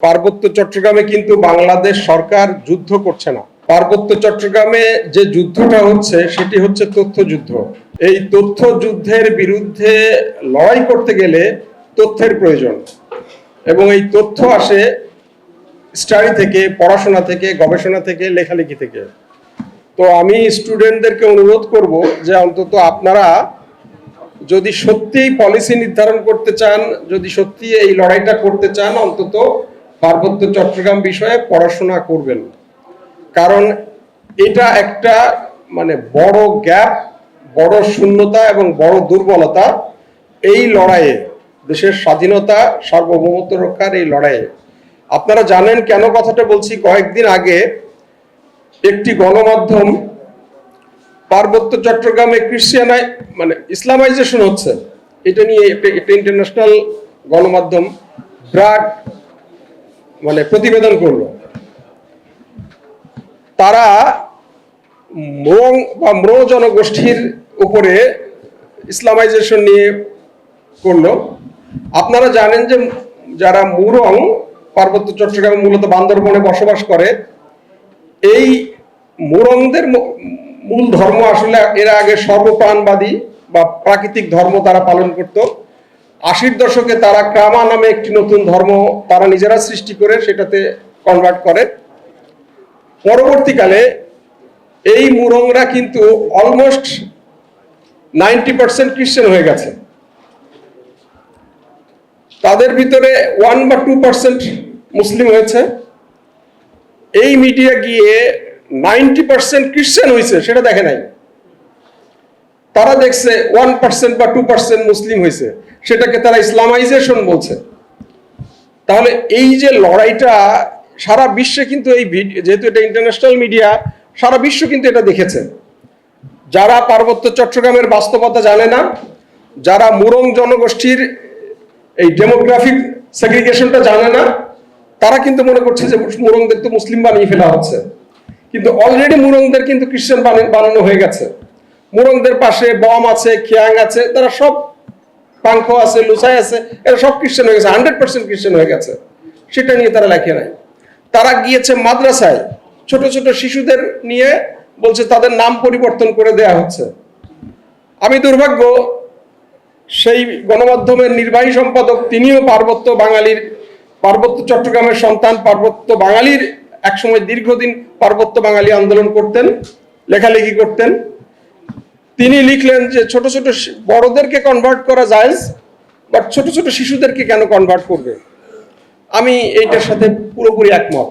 পার্বত্য চট্টগ্রামে কিন্তু বাংলাদেশ সরকার যুদ্ধ করছে না। পার্বত্য চট্টগ্রামে যে যুদ্ধটা হচ্ছে সেটি হচ্ছে তথ্য যুদ্ধ। এই তথ্য যুদ্ধের বিরুদ্ধে লড়াই করতে গেলে তথ্যের প্রয়োজন, এবং এই তথ্য আসে স্টাডি থেকে, পড়াশোনা থেকে, গবেষণা থেকে, লেখালেখি থেকে। তো আমি স্টুডেন্টদেরকে অনুরোধ করব যে অন্তত আপনারা যদি সত্যিই পলিসি নির্ধারণ করতে চান, যদি সত্যি এই লড়াইটা করতে চান, অন্তত পার্বত্য চট্টগ্রাম বিষয়ে পড়াশোনা করবেন। কারণ এটা একটা বড় গ্যাপ, বড় শূন্যতা এবং বড় দুর্বলতা এই লড়াইয়ে, দেশের স্বাধীনতা সার্বভৌমত্ব রক্ষার এই লড়াইয়ে। আপনারা জানেন কেন কথাটা বলছি। কয়েকদিন আগে একটি গণমাধ্যম পার্বত্য চট্টগ্রামে ইসলামাইজেশন হচ্ছে এটা নিয়ে একটা ইন্টারন্যাশনাল গণমাধ্যম ব্রাড প্রতিবেদন করলো। তারা ম্রো জনগোষ্ঠীর উপরে ইসলামাইজেশন নিয়ে করলো। আপনারা জানেন যে যারা মুরং পার্বত্য চট্টগ্রামে মূলত বান্দরবনে বসবাস করে, এই মুরংদের মূল ধর্ম আসলে এরা আগে সর্বপ্রাণবাদী বা প্রাকৃতিক ধর্ম তারা পালন করত। 80-র দশকে তারা ক্রামা নামে একটি নতুন ধর্ম তারা নিজেরা সৃষ্টি করে সেটাতে কনভার্ট করে। পরবর্তীকালে এই মুরংরা কিন্তু অলমোস্ট 90% খ্রিস্টান হয়ে গেছে। তাদের ভিতরে 1 বা 2% মুসলিম হয়েছে। এই মিডিয়া গিয়ে 90% খ্রিস্টান হয়েছে সেটা দেখে নাই, তারা দেখছে 1% বা 2% মুসলিম হয়েছে, সেটাকে তারা ইসলামাইজেশন বলছে। তাহলে এই যে লড়াইটা সারা বিশ্বে কিন্তু যেহেতু এটা ইন্টারন্যাশনাল মিডিয়া, সারা বিশ্ব কিন্তু এটা দেখেছে। যারা পার্বত্য চট্টগ্রামের বাস্তবতা জানে না, যারা মুরং জনগোষ্ঠীর এই ডেমোগ্রাফিক সেগ্রিগেশনটা জানে না, তারা কিন্তু মনে করছে যে মুরংদের তো মুসলিম বানিয়ে ফেলা হচ্ছে। কিন্তু অলরেডি মুরংদের কিন্তু খ্রিস্টান বানানো হয়ে গেছে। মুরংদের পাশে বম আছে, খিয়াং আছে, তারা সব পাংখ আছে, লুসাই আছে, এরা সব খ্রিস্টান হয়ে গেছে, 100% খ্রিস্টান হয়ে গেছে। সেটা নিয়ে তারা লেখে নাই। তারা গিয়েছে মাদ্রাসায় ছোট ছোট শিশুদের নিয়ে বলছে তাদের নাম পরিবর্তন করে দেয়া হচ্ছে। আমি দুর্ভাগ্য সেই গণমাধ্যমের নির্বাহী সম্পাদক, তিনিও পার্বত্য চট্টগ্রামের সন্তান, পার্বত্য বাঙালির একসময় দীর্ঘদিন পার্বত্য বাঙালি আন্দোলন করতেন, লেখালেখি করতেন। তিনি লিখলেন যে ছোট ছোট বড়দেরকে কনভার্ট করা যায়, বাট ছোট ছোট শিশুদেরকে কেন কনভার্ট করবে। আমি এইটার সাথে পুরোপুরি একমত।